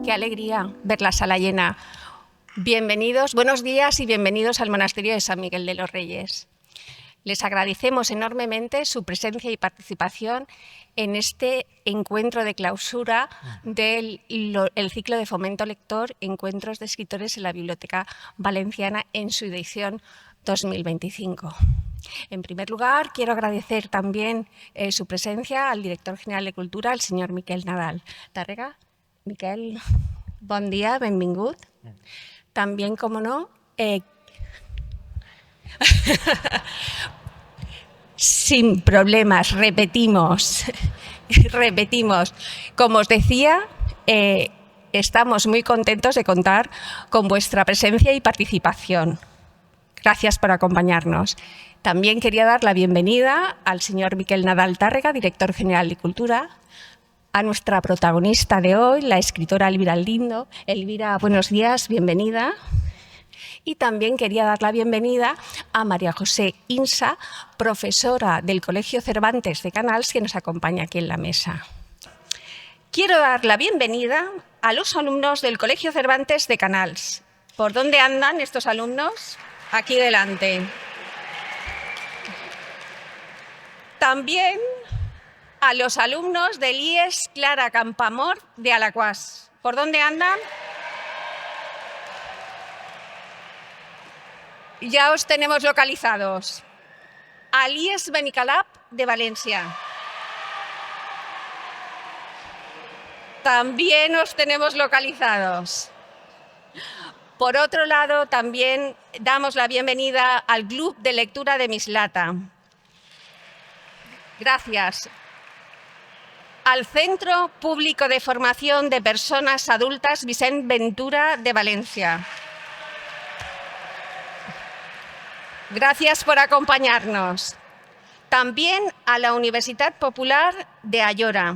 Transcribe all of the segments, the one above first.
Qué alegría ver la sala llena. Bienvenidos, buenos días y bienvenidos al Monasterio de San Miguel de los Reyes. Les agradecemos enormemente su presencia y participación en este encuentro de clausura del ciclo de fomento lector Encuentros de Escritores en la Biblioteca Valenciana en su edición 2025. En primer lugar, quiero agradecer también su presencia al director general de Cultura, el señor Miquel Nadal. Tàrrega, Miquel, bon dia, benvingut. También, como no, sin problemas, repetimos. Como os decía, estamos muy contentos de contar con vuestra presencia y participación. Gracias por acompañarnos. También quería dar la bienvenida al señor Miquel Nadal Tàrrega, director general de Cultura, a nuestra protagonista de hoy, la escritora Elvira Lindo. Elvira, buenos días, bienvenida. Y también quería dar la bienvenida a María José Insa, profesora del Colegio Cervantes de Canals, que nos acompaña aquí en la mesa. Quiero dar la bienvenida a los alumnos del Colegio Cervantes de Canals. ¿Por dónde andan estos alumnos? Aquí delante. También a los alumnos del IES Clara Campoamor de Alaquàs. ¿Por dónde andan? Ya os tenemos localizados. Al IES Benicalap de Valencia. También os tenemos localizados. Por otro lado, también damos la bienvenida al Club de Lectura de Mislata. Gracias. Al Centro Público de Formación de Personas Adultas Vicent Ventura de Valencia. Gracias por acompañarnos. También a la Universitat Popular de Ayora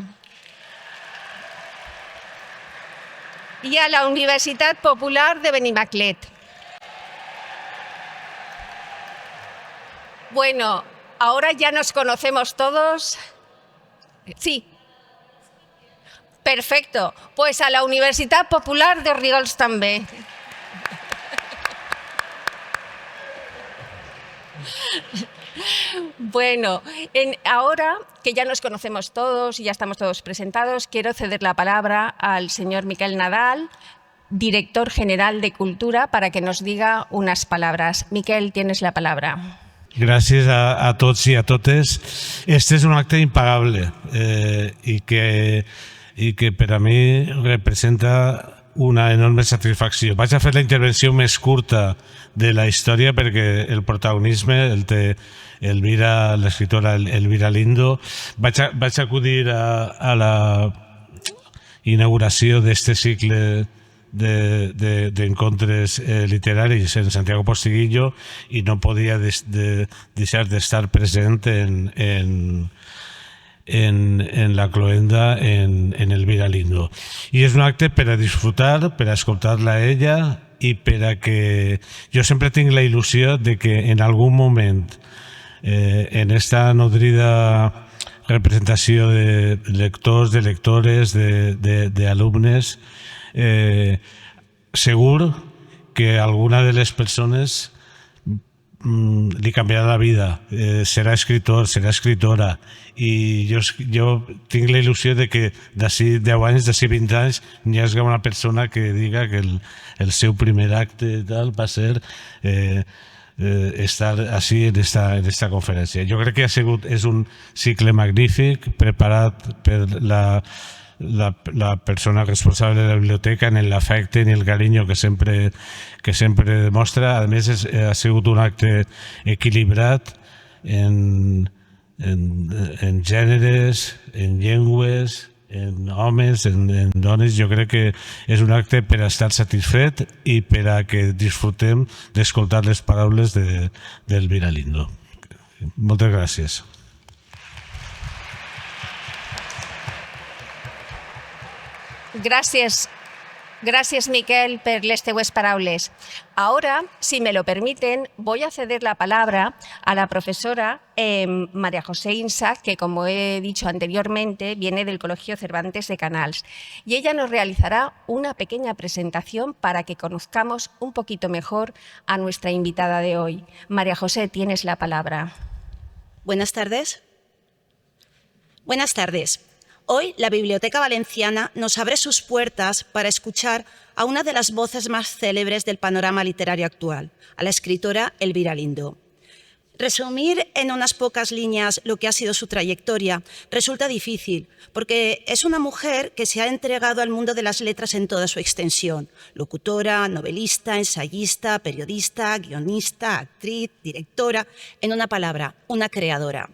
y a la Universitat Popular de Benimaclet. Bueno, ahora ya nos conocemos todos. Sí. Perfecto. Pues a la Universitat Popular de Orriols també. Bueno, ahora que ya nos conocemos todos y ya estamos todos presentados, quiero ceder la palabra al señor Miquel Nadal, director general de Cultura, para que nos diga unas palabras. Miquel, tienes la palabra. Gràcies a tots i a totes. Este és un acte impagable i que per a mi representa una enorme satisfacció. Vaig a fer la intervenció més curta de la història perquè el protagonisme el té l'escriptora Elvira Lindo. Vaig acudir a la inauguració d'este cicle d'encontres literaris en Santiago Postiguillo i no podia deixar d'estar present en la cloenda en Elvira Lindo. I és un acte per a disfrutar, per a escoltar-la a ella i per a que jo sempre tinc la il·lusió de que en algun moment en esta nodrida representació de lectors, de lectores, d'alumnes, segur que alguna de les persones li canviarà la vida, serà escritor, serà escritora, i jo tinc la il·lusió de que d'ací 10 anys, d'ací 20 anys, hi hagi una persona que diga que el seu primer acte tal va ser estar així en esta conferència. Jo crec que és un cicle magnífic preparat per la persona responsable de la biblioteca en l'afecte i el carinyo que sempre demostra. A més, ha sigut un acte equilibrat en gèneres, en llengües, en homes, en dones. Jo crec que és un acte per a estar satisfet i per a que disfrutem d'escoltar les paraules d'Elvira Lindo. Moltes gràcies. Gràcies, Gràcies, Miquel, per les teues paraules. Ahora, si me lo permiten, voy a ceder la palabra a la profesora María José Insa, que, como he dicho anteriormente, viene del Colegio Cervantes de Canals. Y ella nos realizará una pequeña presentación para que conozcamos un poquito mejor a nuestra invitada de hoy. María José, tienes la palabra. Buenas tardes. Buenas tardes. Hoy la Biblioteca Valenciana nos abre sus puertas para escuchar a una de las voces más célebres del panorama literario actual, a la escritora Elvira Lindo. Resumir en unas pocas líneas lo que ha sido su trayectoria resulta difícil, porque es una mujer que se ha entregado al mundo de las letras en toda su extensión: locutora, novelista, ensayista, periodista, guionista, actriz, directora, en una palabra, una creadora.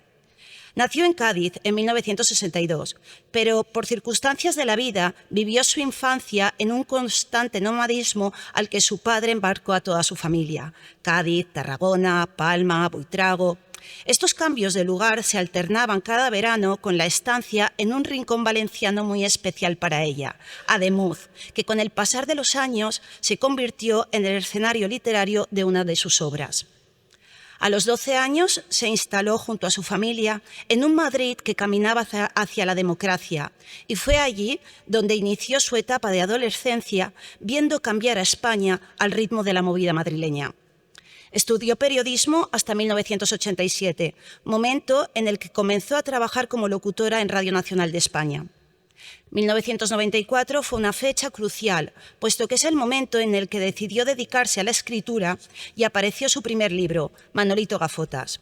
Nació en Cádiz en 1962, pero por circunstancias de la vida vivió su infancia en un constante nomadismo al que su padre embarcó a toda su familia: Cádiz, Tarragona, Palma, Buitrago. Estos cambios de lugar se alternaban cada verano con la estancia en un rincón valenciano muy especial para ella, Ademuz, que con el pasar de los años se convirtió en el escenario literario de una de sus obras. A los 12 años se instaló junto a su familia en un Madrid que caminaba hacia la democracia, y fue allí donde inició su etapa de adolescencia, viendo cambiar a España al ritmo de la movida madrileña. Estudió periodismo hasta 1987, momento en el que comenzó a trabajar como locutora en Radio Nacional de España. 1994 fue una fecha crucial, puesto que es el momento en el que decidió dedicarse a la escritura y apareció su primer libro, Manolito Gafotas.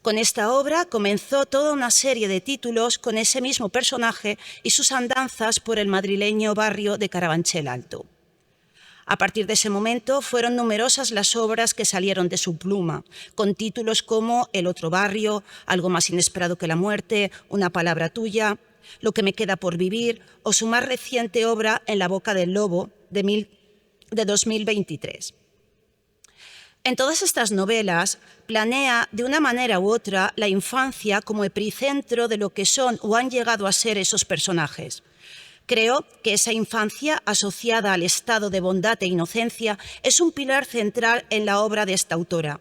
Con esta obra comenzó toda una serie de títulos con ese mismo personaje y sus andanzas por el madrileño barrio de Carabanchel Alto. A partir de ese momento fueron numerosas las obras que salieron de su pluma, con títulos como El otro barrio, Algo más inesperado que la muerte, Una palabra tuya, Lo que me queda por vivir, o su más reciente obra, En la boca del lobo, de 2023. En todas estas novelas planea de una manera u otra la infancia como epicentro de lo que son o han llegado a ser esos personajes. Creo que esa infancia, asociada al estado de bondad e inocencia, es un pilar central en la obra de esta autora.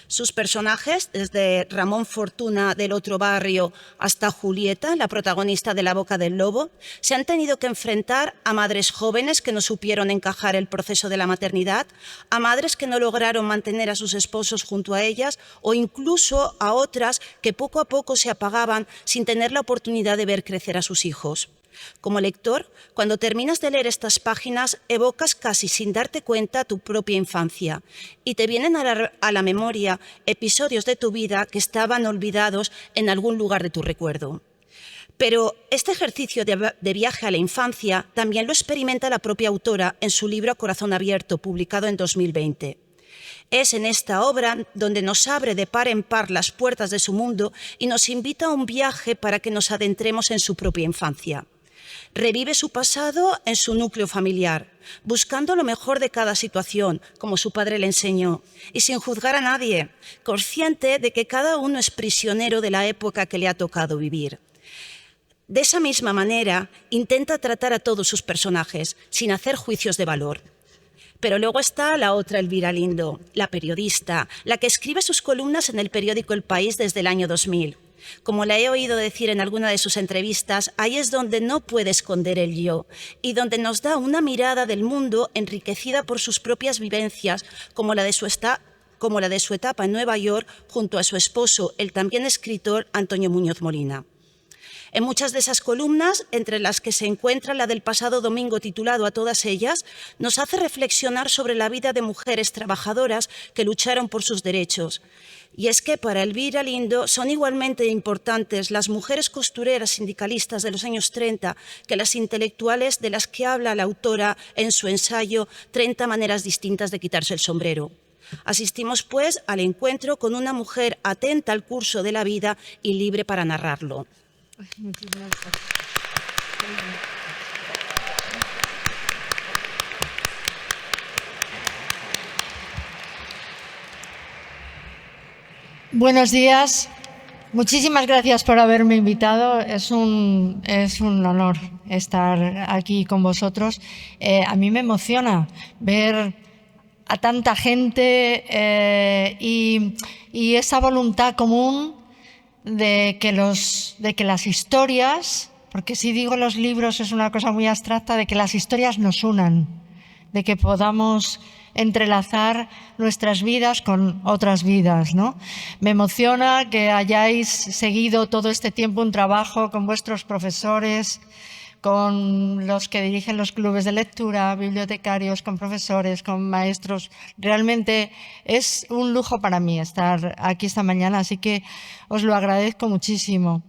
Sus personajes, desde Ramón Fortuna del otro barrio hasta Julieta, la protagonista de La boca del lobo, se han tenido que enfrentar a madres jóvenes que no supieron encajar el proceso de la maternidad, a madres que no lograron mantener a sus esposos junto a ellas, o incluso a otras que poco a poco se apagaban sin tener la oportunidad de ver crecer a sus hijos. Como lector, cuando terminas de leer estas páginas, evocas casi sin darte cuenta tu propia infancia y te vienen a la memoria episodios de tu vida que estaban olvidados en algún lugar de tu recuerdo. Pero este ejercicio de viaje a la infancia también lo experimenta la propia autora en su libro Corazón abierto, publicado en 2020. Es en esta obra donde nos abre de par en par las puertas de su mundo y nos invita a un viaje para que nos adentremos en su propia infancia. Revive su pasado en su núcleo familiar, buscando lo mejor de cada situación, como su padre le enseñó, y sin juzgar a nadie, consciente de que cada uno es prisionero de la época que le ha tocado vivir. De esa misma manera, intenta tratar a todos sus personajes, sin hacer juicios de valor. Pero luego está la otra Elvira Lindo, la periodista, la que escribe sus columnas en el periódico El País desde el año 2000. Como la he oído decir en alguna de sus entrevistas, ahí es donde no puede esconder el yo y donde nos da una mirada del mundo enriquecida por sus propias vivencias, como la de su etapa en Nueva York junto a su esposo, el también escritor Antonio Muñoz Molina. En muchas de esas columnas, entre las que se encuentra la del pasado domingo titulado A todas ellas, nos hace reflexionar sobre la vida de mujeres trabajadoras que lucharon por sus derechos. Y es que para Elvira Lindo son igualmente importantes las mujeres costureras sindicalistas de los años 30 que las intelectuales de las que habla la autora en su ensayo 30 maneras distintas de quitarse el sombrero. Asistimos, pues, al encuentro con una mujer atenta al curso de la vida y libre para narrarlo. Buenos días. Muchísimas gracias por haberme invitado. Es un honor estar aquí con vosotros. A mí me emociona ver a tanta gente y esa voluntad común de que las historias, porque si digo los libros es una cosa muy abstracta, de que las historias nos unan, de que podamos entrelazar nuestras vidas con otras vidas, ¿no? Me emociona que hayáis seguido todo este tiempo un trabajo con vuestros profesores, con los que dirigen los clubes de lectura, bibliotecarios, con profesores, con maestros. Realmente es un lujo para mí estar aquí esta mañana, así que os lo agradezco muchísimo.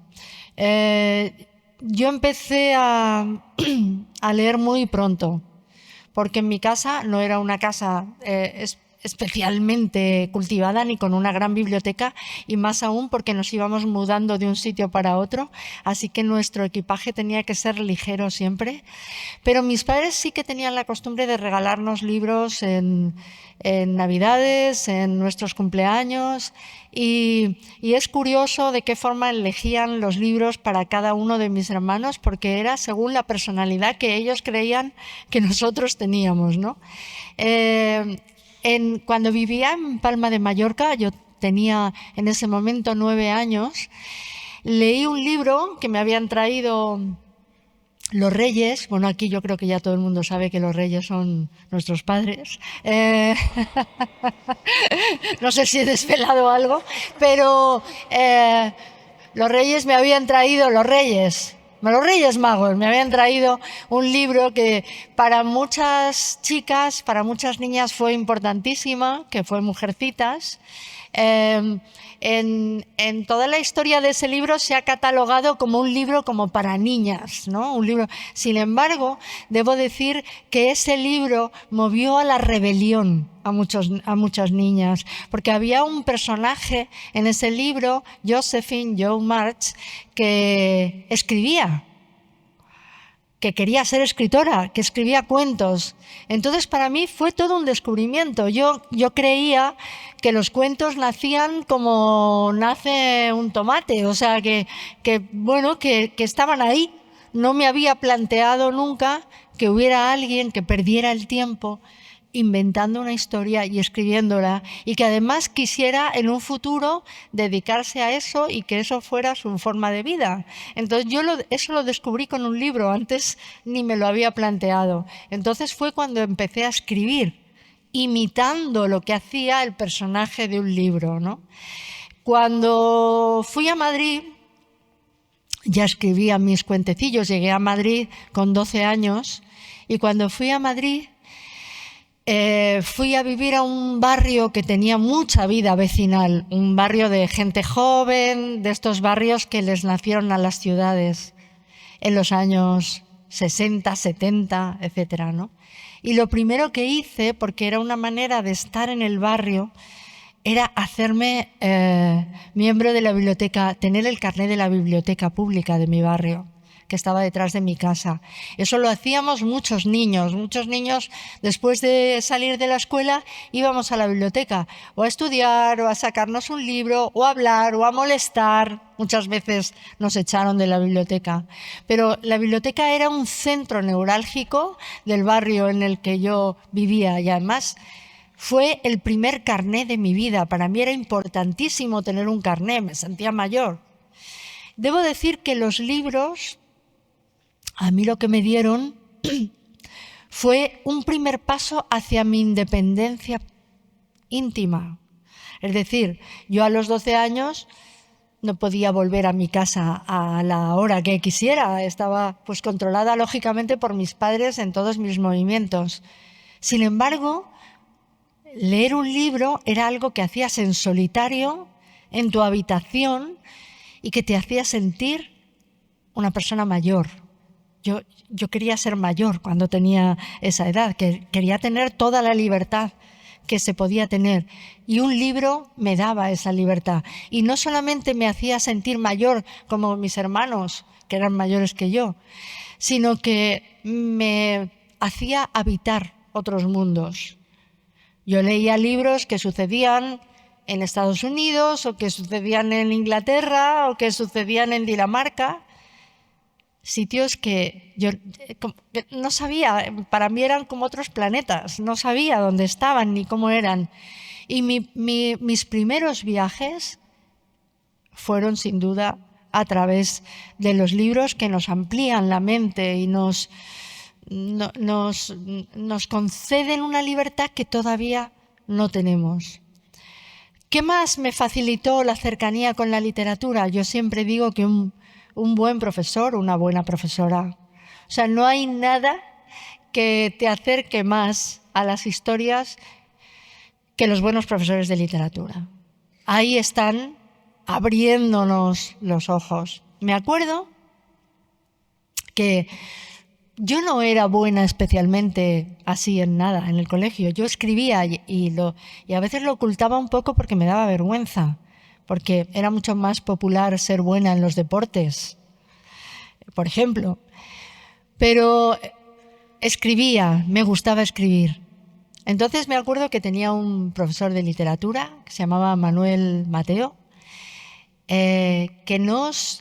Yo empecé a leer muy pronto, porque en mi casa no era una casa especialmente cultivada ni con una gran biblioteca, y más aún porque nos íbamos mudando de un sitio para otro, así que nuestro equipaje tenía que ser ligero siempre. Pero mis padres sí que tenían la costumbre de regalarnos libros en Navidades, en nuestros cumpleaños, y es curioso de qué forma elegían los libros para cada uno de mis hermanos, porque era según la personalidad que ellos creían que nosotros teníamos, ¿no? Cuando vivía en Palma de Mallorca, yo tenía en ese momento 9 años, leí un libro que me habían traído los Reyes. Bueno, aquí yo creo que ya todo el mundo sabe que los Reyes son nuestros padres. No sé si he desvelado algo, pero los Reyes me habían traído, los Reyes Magos me habían traído un libro que para muchas chicas, para muchas niñas fue importantísima, que fue Mujercitas. En toda la historia de ese libro se ha catalogado como un libro como para niñas, ¿no? Un libro. Sin embargo, debo decir que ese libro movió a la rebelión a muchas niñas, porque había un personaje en ese libro, Josephine Jo March, que escribía, que quería ser escritora, que escribía cuentos. Entonces, para mí fue todo un descubrimiento. Yo creía que los cuentos nacían como nace un tomate, o sea, que estaban ahí. No me había planteado nunca que hubiera alguien que perdiera el tiempo inventando una historia y escribiéndola, y que además quisiera en un futuro dedicarse a eso y que eso fuera su forma de vida. Entonces eso lo descubrí con un libro, antes ni me lo había planteado. Entonces fue cuando empecé a escribir, imitando lo que hacía el personaje de un libro, ¿no? Cuando fui a Madrid, ya escribía mis cuentecillos, llegué a Madrid con 12 años, y cuando fui a Madrid fui a vivir a un barrio que tenía mucha vida vecinal, un barrio de gente joven, de estos barrios que les nacieron a las ciudades en los años 60, 70, etcétera, ¿no? Y lo primero que hice, porque era una manera de estar en el barrio, era hacerme miembro de la biblioteca, tener el carné de la biblioteca pública de mi barrio, que estaba detrás de mi casa. Eso lo hacíamos muchos niños después de salir de la escuela íbamos a la biblioteca o a estudiar o a sacarnos un libro o a hablar o a molestar. Muchas veces nos echaron de la biblioteca, pero la biblioteca era un centro neurálgico del barrio en el que yo vivía, y además fue el primer carné de mi vida. Para mí era importantísimo tener un carné, me sentía mayor. Debo decir que los libros, a mí lo que me dieron fue un primer paso hacia mi independencia íntima. Es decir, yo a los 12 años no podía volver a mi casa a la hora que quisiera. Estaba pues controlada lógicamente por mis padres en todos mis movimientos. Sin embargo, leer un libro era algo que hacías en solitario, en tu habitación, y que te hacía sentir una persona mayor. Yo quería ser mayor cuando tenía esa edad, que quería tener toda la libertad que se podía tener, y un libro me daba esa libertad, y no solamente me hacía sentir mayor como mis hermanos, que eran mayores que yo, sino que me hacía habitar otros mundos. Yo leía libros que sucedían en Estados Unidos, o que sucedían en Inglaterra, o que sucedían en Dinamarca. sitios que yo que no sabía, para mí eran como otros planetas, no sabía dónde estaban ni cómo eran. Y mis primeros viajes fueron sin duda a través de los libros que nos amplían la mente y nos conceden una libertad que todavía no tenemos. ¿Qué más me facilitó la cercanía con la literatura? Yo siempre digo que un buen profesor, una buena profesora. O sea, no hay nada que te acerque más a las historias que los buenos profesores de literatura. Ahí están abriéndonos los ojos. Me acuerdo que yo no era buena especialmente así en nada en el colegio. Yo escribía y a veces lo ocultaba un poco porque me daba vergüenza, porque era mucho más popular ser buena en los deportes, por ejemplo. Pero escribía, me gustaba escribir. Entonces me acuerdo que tenía un profesor de literatura que se llamaba Manuel Mateo, que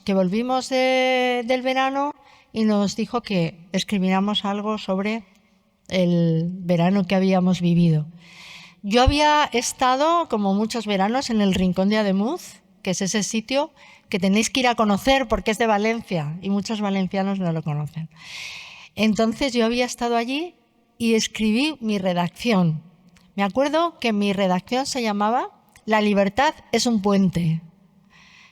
volvimos del verano y nos dijo que escribiéramos algo sobre el verano que habíamos vivido. Yo había estado, como muchos veranos, en el Rincón de Ademuz, que es ese sitio que tenéis que ir a conocer porque es de Valencia y muchos valencianos no lo conocen. Entonces yo había estado allí y escribí mi redacción. Me acuerdo que mi redacción se llamaba La libertad es un puente.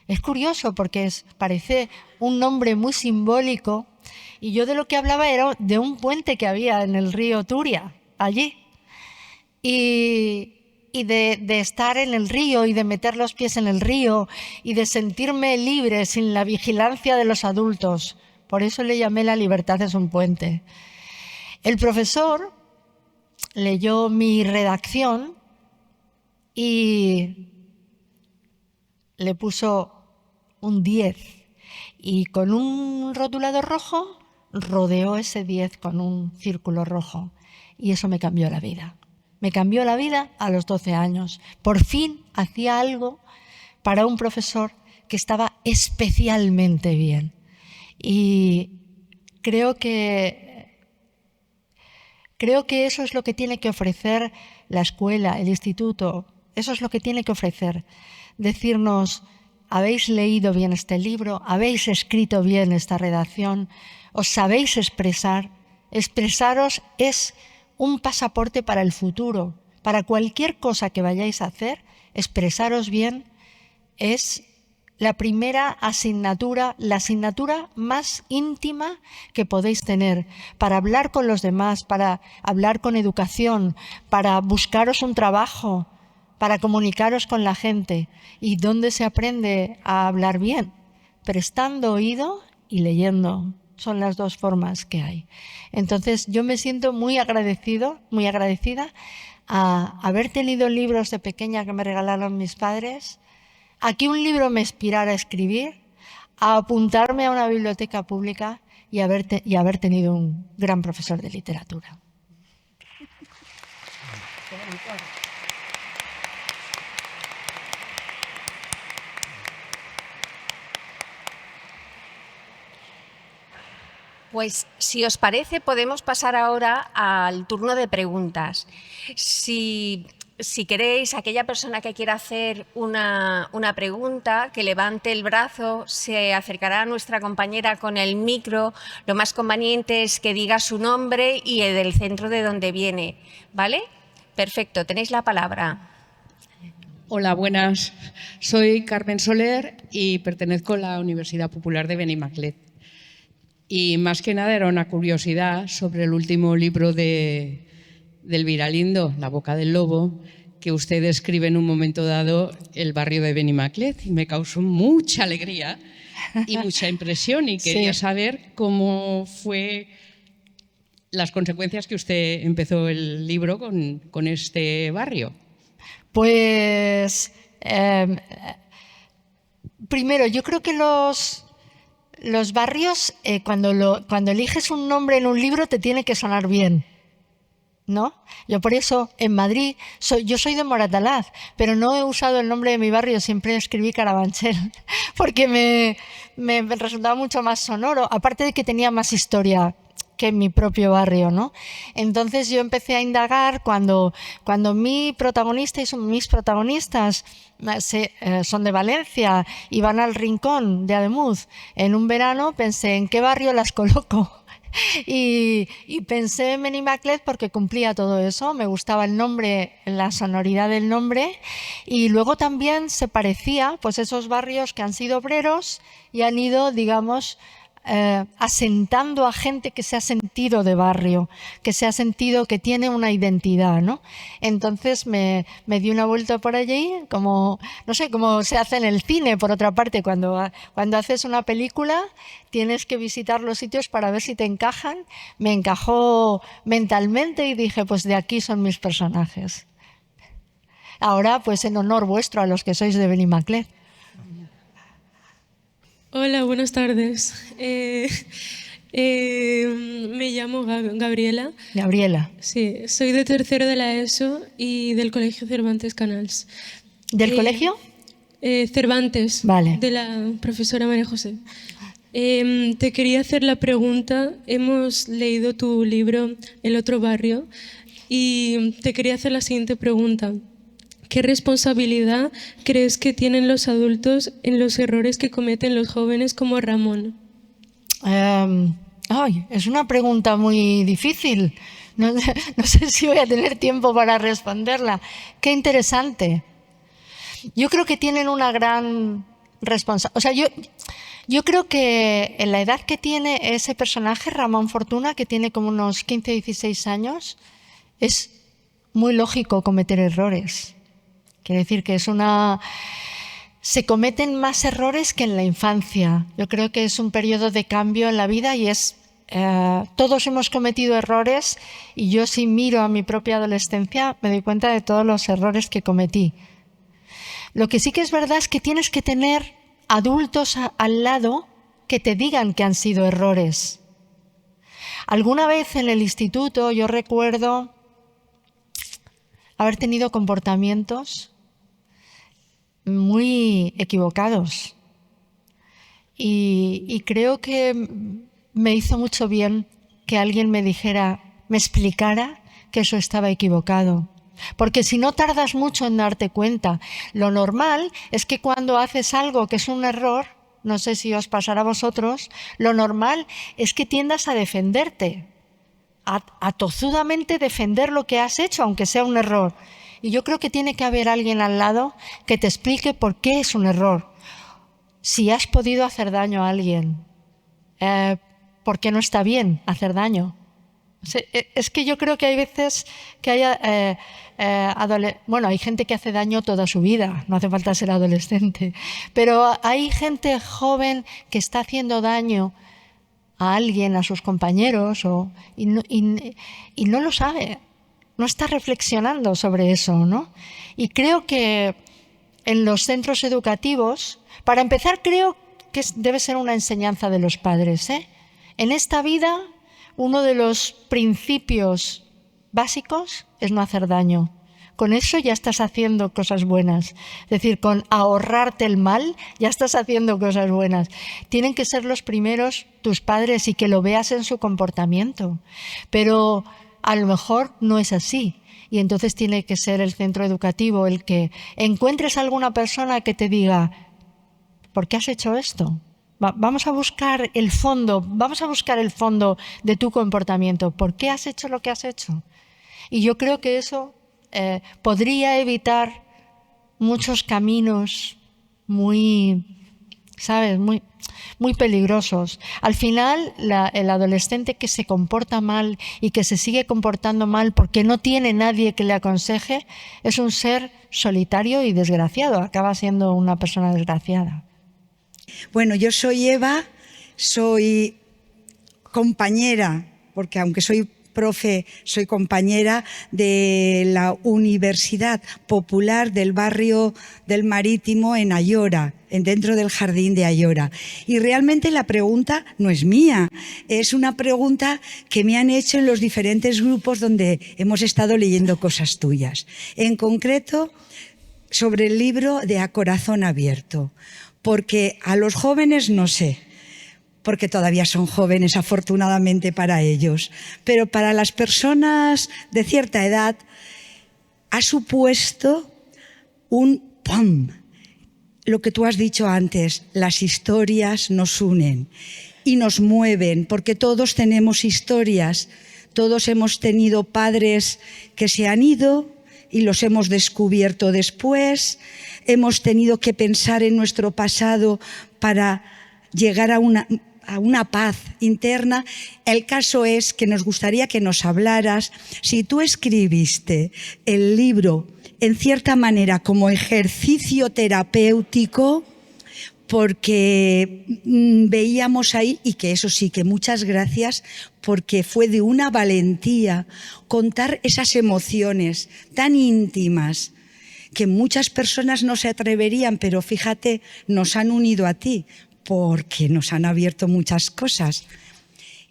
Es curioso porque parece un nombre muy simbólico y yo de lo que hablaba era de un puente que había en el río Turia, allí. Y de estar en el río y de meter los pies en el río y de sentirme libre sin la vigilancia de los adultos. Por eso le llamé La libertad es un puente. El profesor leyó mi redacción y le puso un 10 y con un rotulador rojo rodeó ese 10 con un círculo rojo y eso me cambió la vida. Me cambió la vida a los 12 años. Por fin hacía algo para un profesor que estaba especialmente bien. Y creo que eso es lo que tiene que ofrecer la escuela, el instituto. Eso es lo que tiene que ofrecer. Decirnos, habéis leído bien este libro, habéis escrito bien esta redacción, os sabéis expresar. Expresaros es un pasaporte para el futuro. Para cualquier cosa que vayáis a hacer, expresaros bien es la primera asignatura, la asignatura más íntima que podéis tener para hablar con los demás, para hablar con educación, para buscaros un trabajo, para comunicaros con la gente. ¿Y dónde se aprende a hablar bien? Prestando oído y leyendo. Son las dos formas que hay. Entonces yo me siento muy agradecida a haber tenido libros de pequeña que me regalaron mis padres, a que un libro me inspirara a escribir, a apuntarme a una biblioteca pública y haber tenido un gran profesor de literatura. Pues si os parece podemos pasar ahora al turno de preguntas. Si queréis, aquella persona que quiera hacer una pregunta, que levante el brazo, se acercará a nuestra compañera con el micro. Lo más conveniente es que diga su nombre y el del centro de donde viene, ¿vale? Perfecto, tenéis la palabra. Hola, buenas. Soy Carmen Soler y pertenezco a la Universidad Popular de Benimaclet. Y más que nada era una curiosidad sobre el último libro de Elvira Lindo, La boca del lobo, que usted describe en un momento dado el barrio de Benimaclet y me causó mucha alegría y mucha impresión y quería saber cómo fue las consecuencias que usted empezó el libro con este barrio. Pues primero, yo creo que los barrios, cuando eliges un nombre en un libro te tiene que sonar bien. ¿no? Yo por eso en Madrid, yo soy de Moratalaz, pero no he usado el nombre de mi barrio, siempre escribí Carabanchel, porque me resultaba mucho más sonoro, aparte de que tenía más historia que mi propio barrio, ¿no? Entonces yo empecé a indagar cuando mi protagonista y mis protagonistas son de Valencia y van al Rincón de Ademuz en un verano, pensé en qué barrio las coloco. Y pensé en Benimaclet porque cumplía todo eso, me gustaba el nombre, la sonoridad del nombre, y luego también se parecía, pues esos barrios que han sido obreros y han ido, digamos, asentando a gente que se ha sentido de barrio, que se ha sentido que tiene una identidad, ¿no? Entonces me di una vuelta por allí, como, no sé, como se hace en el cine, por otra parte, cuando haces una película tienes que visitar los sitios para ver si te encajan. Me encajó mentalmente y dije, pues de aquí son mis personajes. Ahora, pues en honor vuestro a los que sois de Benimaclet. Hola, buenas tardes. Me llamo Gabriela. Gabriela. Sí, soy de tercero de la ESO y del Colegio Cervantes Canals. ¿Del colegio? Cervantes, vale. De la profesora María José. Te quería hacer la pregunta. Hemos leído tu libro El otro barrio y te quería hacer la siguiente pregunta. ¿Qué responsabilidad crees que tienen los adultos en los errores que cometen los jóvenes como Ramón? Es una pregunta muy difícil. No sé si voy a tener tiempo para responderla. Qué interesante. Yo creo que tienen una gran responsabilidad. O sea, yo creo que en la edad que tiene ese personaje, Ramón Fortuna, que tiene como unos 15, 16 años, es muy lógico cometer errores. Quiere decir que se cometen más errores que en la infancia. Yo creo que es un periodo de cambio en la vida y todos hemos cometido errores, y yo, si miro a mi propia adolescencia, me doy cuenta de todos los errores que cometí. Lo que sí que es verdad es que tienes que tener adultos al lado que te digan que han sido errores. Alguna vez en el instituto yo recuerdo haber tenido comportamientos muy equivocados y creo que me hizo mucho bien que alguien me explicara que eso estaba equivocado, porque si no tardas mucho en darte cuenta. Lo normal es que cuando haces algo que es un error, no sé si os pasará a vosotros, lo normal es que tiendas a defenderte, a tozudamente defender lo que has hecho, aunque sea un error. Y yo creo que tiene que haber alguien al lado que te explique por qué es un error. Si has podido hacer daño a alguien, ¿por qué no está bien hacer daño? Es que yo creo que hay veces que hay gente que hace daño toda su vida, no hace falta ser adolescente, pero hay gente joven que está haciendo daño a alguien, a sus compañeros, y no lo sabe. No está reflexionando sobre eso, ¿no? Y creo que en los centros educativos, para empezar, creo que debe ser una enseñanza de los padres, ¿eh? En esta vida, uno de los principios básicos es no hacer daño. Con eso ya estás haciendo cosas buenas. Es decir, con ahorrarte el mal ya estás haciendo cosas buenas. Tienen que ser los primeros tus padres y que lo veas en su comportamiento. Pero a lo mejor no es así, y entonces tiene que ser el centro educativo el que encuentres a alguna persona que te diga, ¿por qué has hecho esto? Vamos a buscar el fondo de tu comportamiento. ¿Por qué has hecho lo que has hecho? Y yo creo que eso podría evitar muchos caminos muy peligrosos. Al final, el adolescente que se comporta mal y que se sigue comportando mal porque no tiene nadie que le aconseje, es un ser solitario y desgraciado, acaba siendo una persona desgraciada. Bueno, yo soy Eva, soy compañera, porque aunque soy profe, soy compañera de la Universidad Popular del barrio del Marítimo en Ayora, dentro del jardín de Ayora. Y realmente la pregunta no es mía, es una pregunta que me han hecho en los diferentes grupos donde hemos estado leyendo cosas tuyas. En concreto, sobre el libro de A Corazón Abierto, porque a los jóvenes no sé, porque todavía son jóvenes, afortunadamente para ellos, pero para las personas de cierta edad ha supuesto un ¡pum! Lo que tú has dicho antes, las historias nos unen y nos mueven, porque todos tenemos historias, todos hemos tenido padres que se han ido y los hemos descubierto después, hemos tenido que pensar en nuestro pasado para llegar a una paz interna. El caso es que nos gustaría que nos hablaras, si tú escribiste el libro en cierta manera como ejercicio terapéutico, porque veíamos ahí, y que eso sí, que muchas gracias, porque fue de una valentía contar esas emociones tan íntimas que muchas personas no se atreverían, pero fíjate, nos han unido a ti, porque nos han abierto muchas cosas.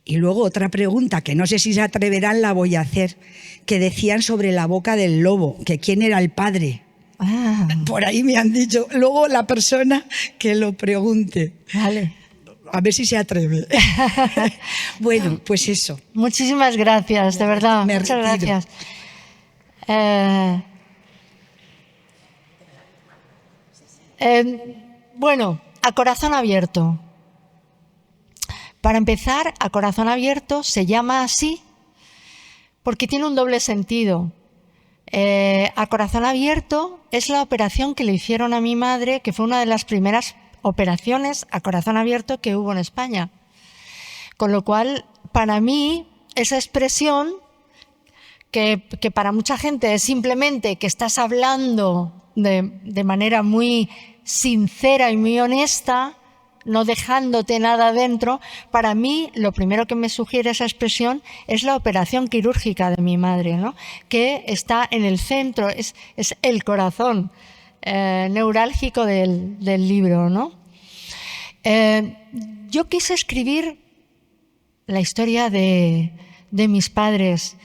Y luego otra pregunta, que no sé si se atreverán, la voy a hacer, que decían sobre la boca del lobo, que quién era el padre. Ah, Por ahí me han dicho, luego la persona que lo pregunte. vale. A ver si se atreve. Bueno, pues eso. Muchísimas gracias, de verdad. Me Muchas retiro. gracias. Bueno, A Corazón Abierto. Para empezar, A Corazón Abierto se llama así porque tiene un doble sentido. A Corazón Abierto es la operación que le hicieron a mi madre, que fue una de las primeras operaciones a corazón abierto que hubo en España. Con lo cual, para mí, esa expresión, que para mucha gente es simplemente que estás hablando de manera muy sincera y muy honesta, no dejándote nada dentro, para mí lo primero que me sugiere esa expresión es la operación quirúrgica de mi madre, ¿no? Que está en el centro, es el corazón neurálgico del libro, ¿no? Yo quise escribir la historia de mis padres.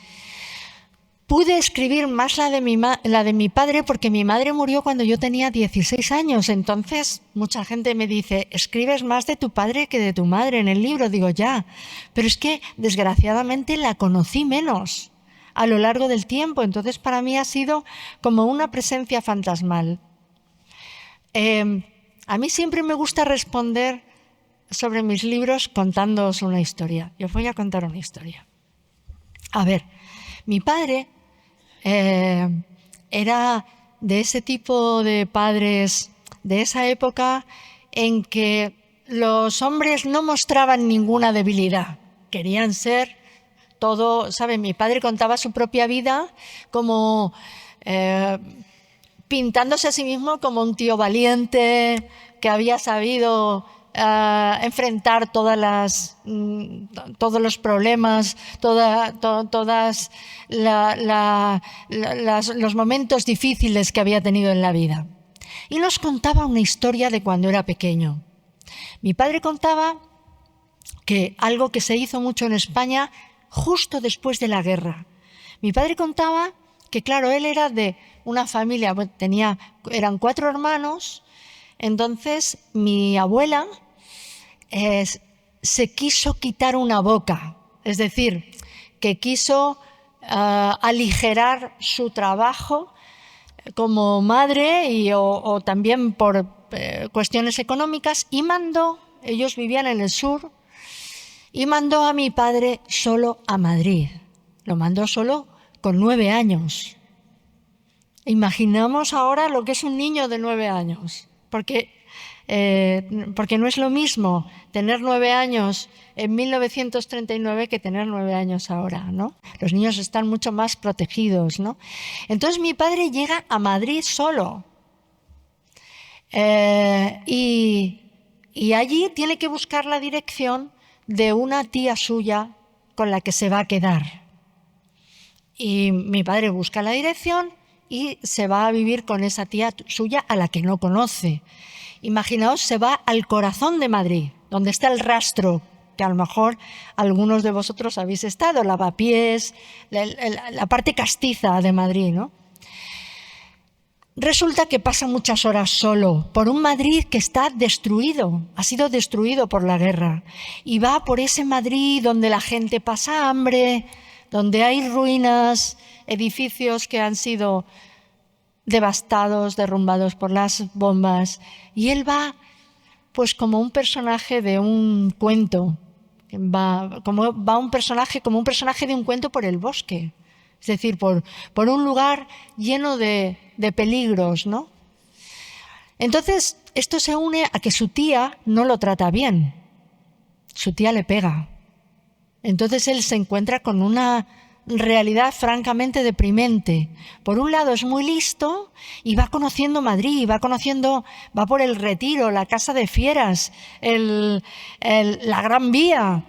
Pude escribir más la de mi padre porque mi madre murió cuando yo tenía 16 años. Entonces, mucha gente me dice, escribes más de tu padre que de tu madre en el libro. Digo, ya, pero es que desgraciadamente la conocí menos a lo largo del tiempo. Entonces, para mí ha sido como una presencia fantasmal. A mí siempre me gusta responder sobre mis libros contándoos una historia. Yo os voy a contar una historia. A ver, mi padre era de ese tipo de padres de esa época en que los hombres no mostraban ninguna debilidad. Querían ser todo, ¿saben? Mi padre contaba su propia vida como pintándose a sí mismo como un tío valiente que había sabido enfrentar todos los problemas, todos los momentos difíciles que había tenido en la vida. Y nos contaba una historia de cuando era pequeño. Mi padre contaba que algo que se hizo mucho en España justo después de la guerra. Mi padre contaba que, claro, él era de una familia, eran 4 hermanos, entonces mi abuela se quiso quitar una boca, es decir, que quiso aligerar su trabajo como madre o también por cuestiones económicas, y ellos vivían en el sur, y mandó a mi padre solo a Madrid. Lo mandó solo con 9 años. Imaginamos ahora lo que es un niño de 9 años, porque no es lo mismo tener 9 años en 1939 que tener 9 años ahora, ¿no? Los niños están mucho más protegidos, ¿no? Entonces mi padre llega a Madrid solo y allí tiene que buscar la dirección de una tía suya con la que se va a quedar. Y mi padre busca la dirección y se va a vivir con esa tía suya a la que no conoce. Imaginaos, se va al corazón de Madrid, donde está el Rastro, que a lo mejor algunos de vosotros habéis estado, Lavapiés, la parte castiza de Madrid, ¿no? Resulta que pasa muchas horas solo por un Madrid que está destruido, ha sido destruido por la guerra. Y va por ese Madrid donde la gente pasa hambre, donde hay ruinas, edificios que han sido devastados, derrumbados por las bombas. Y él va pues como un personaje de un cuento, como un personaje de un cuento por el bosque. Es decir, por un lugar lleno de peligros, ¿no? Entonces, esto se une a que su tía no lo trata bien. Su tía le pega. Entonces él se encuentra con una realidad francamente deprimente. Por un lado es muy listo y va conociendo Madrid, va por el Retiro, la Casa de Fieras, la Gran Vía.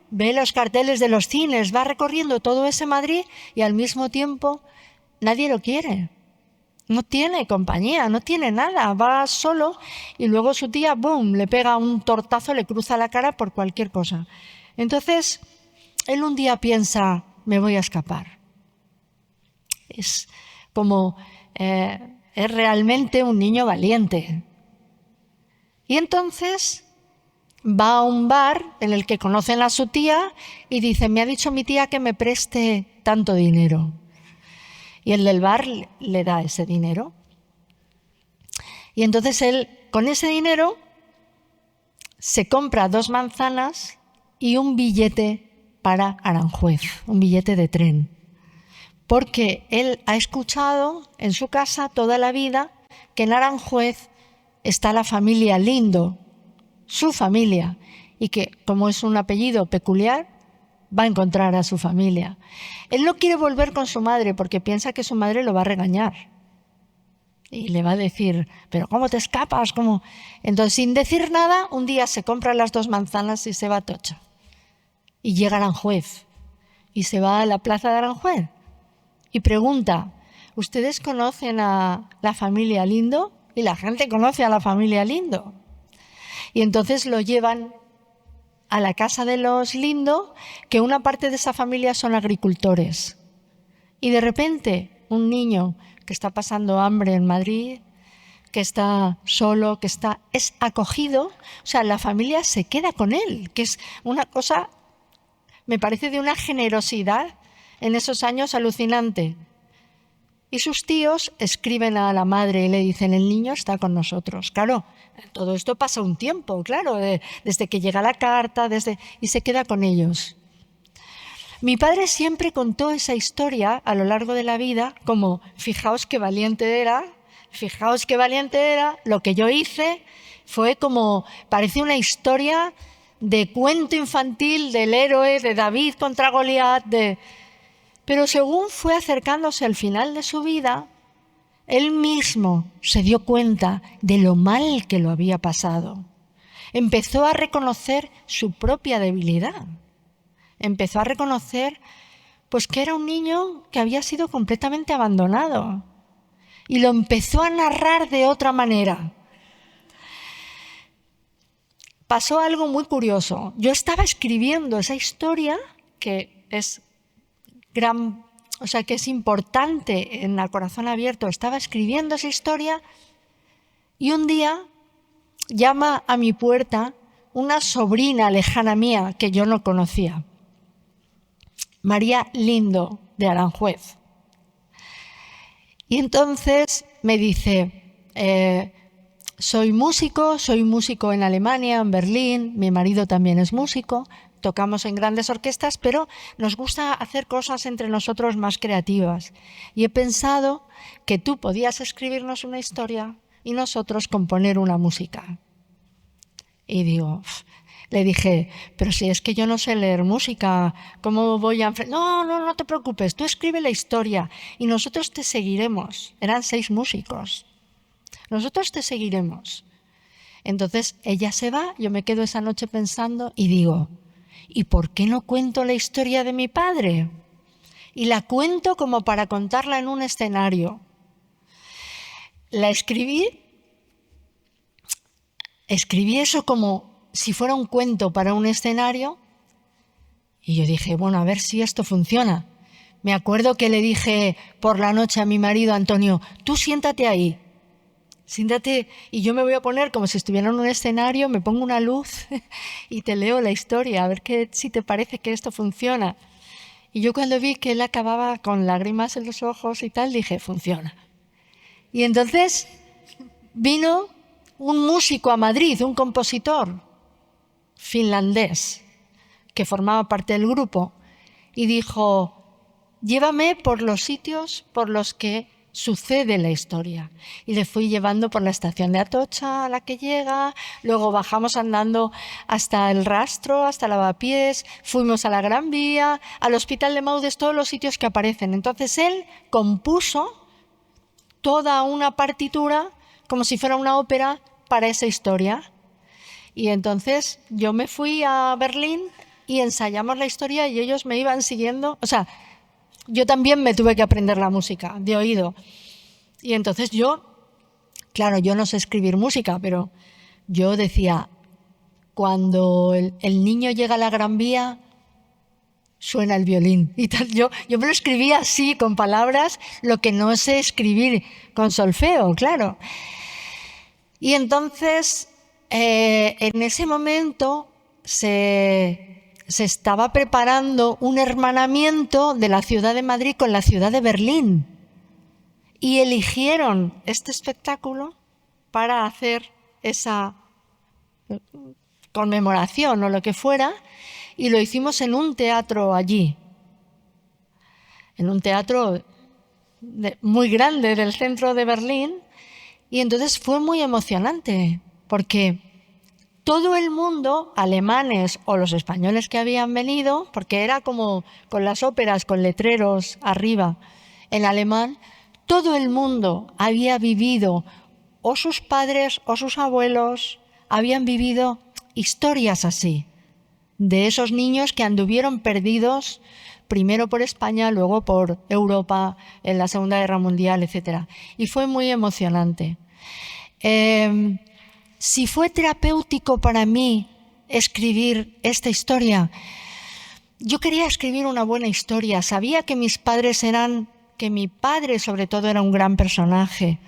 Ve los carteles de los cines, va recorriendo todo ese Madrid y al mismo tiempo nadie lo quiere. No tiene compañía, no tiene nada, va solo y luego su tía, ¡boom!, le pega un tortazo, le cruza la cara por cualquier cosa. Entonces, él un día piensa, me voy a escapar. Es realmente un niño valiente. Y entonces va a un bar en el que conocen a su tía y dice, me ha dicho mi tía que me preste tanto dinero. Y el del bar le da ese dinero. Y entonces él, con ese dinero, se compra 2 manzanas y un billete para Aranjuez, un billete de tren. Porque él ha escuchado en su casa toda la vida que en Aranjuez está la familia Lindo, su familia, y que como es un apellido peculiar, va a encontrar a su familia. Él no quiere volver con su madre porque piensa que su madre lo va a regañar. Y le va a decir, ¿pero cómo te escapas? ¿Cómo? Entonces, sin decir nada, un día se compra las 2 manzanas y se va a Atocha. Y llega a Aranjuez. Y se va a la plaza de Aranjuez. Y pregunta, ¿ustedes conocen a la familia Lindo? Y la gente conoce a la familia Lindo. Y entonces lo llevan a la casa de los Lindo, que una parte de esa familia son agricultores. Y de repente un niño que está pasando hambre en Madrid, que está solo, es acogido, o sea, la familia se queda con él, que es una cosa, me parece de una generosidad en esos años alucinante. Y sus tíos escriben a la madre y le dicen, el niño está con nosotros. Claro, todo esto pasa un tiempo, claro, desde que llega la carta, y se queda con ellos. Mi padre siempre contó esa historia a lo largo de la vida como, fijaos qué valiente era, lo que yo hice fue como, parece una historia de cuento infantil del héroe, de David contra Goliat, Pero según fue acercándose al final de su vida, él mismo se dio cuenta de lo mal que lo había pasado. Empezó a reconocer su propia debilidad. Empezó a reconocer pues, que era un niño que había sido completamente abandonado. Y lo empezó a narrar de otra manera. Pasó algo muy curioso. Yo estaba escribiendo esa historia, que es que es importante en el corazón abierto, estaba escribiendo esa historia y un día llama a mi puerta una sobrina lejana mía que yo no conocía, María Lindo de Aranjuez. Y entonces me dice, soy músico en Alemania, en Berlín, mi marido también es músico, tocamos en grandes orquestas, pero nos gusta hacer cosas entre nosotros más creativas. Y he pensado que tú podías escribirnos una historia y nosotros componer una música. Y le dije, pero si es que yo no sé leer música, ¿cómo voy a...? No te preocupes, tú escribe la historia y nosotros te seguiremos. Eran 6 músicos. Nosotros te seguiremos. Entonces ella se va, yo me quedo esa noche pensando y digo, ¿y por qué no cuento la historia de mi padre? y la cuento como para contarla en un escenario. La escribí eso como si fuera un cuento para un escenario y yo dije, bueno, a ver si esto funciona. Me acuerdo que le dije por la noche a mi marido, Antonio, tú siéntate ahí. Siéntate y yo me voy a poner como si estuviera en un escenario, me pongo una luz y te leo la historia, a ver si te parece que esto funciona. Y yo cuando vi que él acababa con lágrimas en los ojos y tal, dije, funciona. Y entonces vino un músico a Madrid, un compositor finlandés que formaba parte del grupo y dijo, llévame por los sitios por los que sucede la historia. Y le fui llevando por la estación de Atocha a la que llega, luego bajamos andando hasta el Rastro, hasta Lavapiés, fuimos a la Gran Vía, al Hospital de Maudes, todos los sitios que aparecen. Entonces él compuso toda una partitura como si fuera una ópera para esa historia. Y entonces yo me fui a Berlín y ensayamos la historia y ellos me iban siguiendo, o sea, yo también me tuve que aprender la música de oído. Y entonces claro, yo no sé escribir música, pero yo decía, cuando el niño llega a la Gran Vía, suena el violín. Y tal. Yo me lo escribía así, con palabras, lo que no sé escribir con solfeo, claro. Y entonces, en ese momento, se estaba preparando un hermanamiento de la ciudad de Madrid con la ciudad de Berlín y eligieron este espectáculo para hacer esa conmemoración o lo que fuera y lo hicimos en un teatro allí, en un teatro muy grande del centro de Berlín y entonces fue muy emocionante porque todo el mundo, alemanes o los españoles que habían venido, porque era como con las óperas, con letreros arriba en alemán, todo el mundo había vivido, o sus padres o sus abuelos, habían vivido historias así, de esos niños que anduvieron perdidos primero por España, luego por Europa, en la Segunda Guerra Mundial, etc. Y fue muy emocionante. Si fue terapéutico para mí escribir esta historia, yo quería escribir una buena historia. Sabía que que mi padre sobre todo era un gran personaje.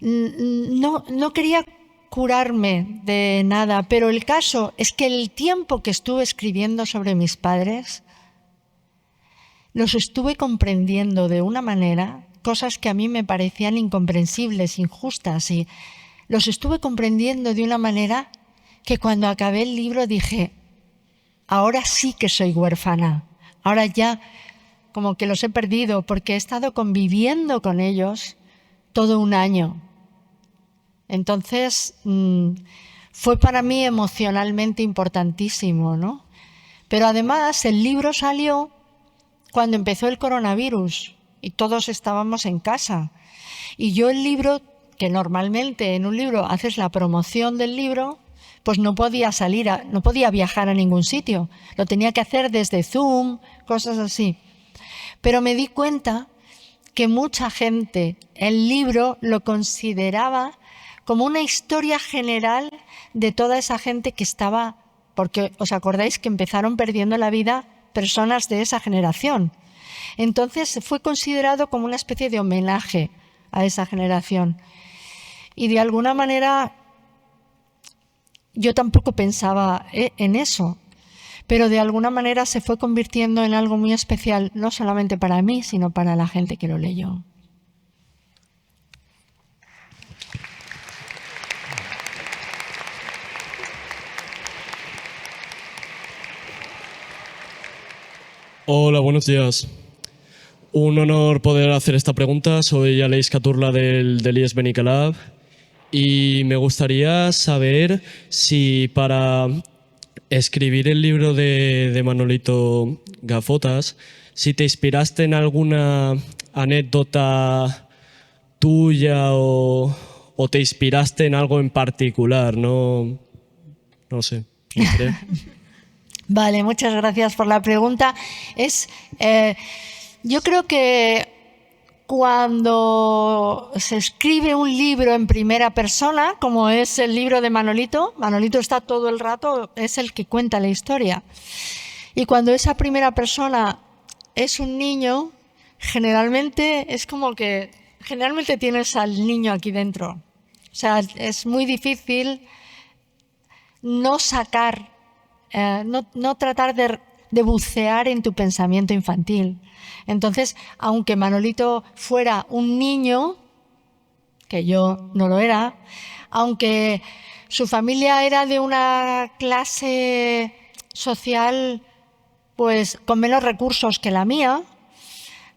No quería curarme de nada, pero el caso es que el tiempo que estuve escribiendo sobre mis padres, los estuve comprendiendo de una manera, cosas que a mí me parecían incomprensibles, injustas, y los estuve comprendiendo de una manera que cuando acabé el libro dije, ahora sí que soy huérfana, ahora ya como que los he perdido porque he estado conviviendo con ellos todo un año. Entonces fue para mí emocionalmente importantísimo, ¿no? Pero además el libro salió cuando empezó el coronavirus y todos estábamos en casa. Y yo el libro, que normalmente en un libro haces la promoción del libro, pues no podía no podía viajar a ningún sitio. Lo tenía que hacer desde Zoom, cosas así. Pero me di cuenta que mucha gente el libro lo consideraba como una historia general de toda esa gente que estaba, porque os acordáis que empezaron perdiendo la vida personas de esa generación. Entonces fue considerado como una especie de homenaje a esa generación. Y de alguna manera yo tampoco pensaba en eso, pero de alguna manera se fue convirtiendo en algo muy especial, no solamente para mí, sino para la gente que lo leyó. Hola, buenos días. Un honor poder hacer esta pregunta. Soy Aleix Caturla del IES Benicalab y me gustaría saber si para escribir el libro de Manolito Gafotas, si te inspiraste en alguna anécdota tuya o te inspiraste en algo en particular, no sé. Vale, muchas gracias por la pregunta. Yo creo que cuando se escribe un libro en primera persona, como es el libro de Manolito, Manolito está todo el rato, es el que cuenta la historia. Y cuando esa primera persona es un niño, generalmente es como que generalmente tienes al niño aquí dentro. O sea, es muy difícil no sacar, no tratar de bucear en tu pensamiento infantil. Entonces, aunque Manolito fuera un niño, que yo no lo era, aunque su familia era de una clase social pues con menos recursos que la mía,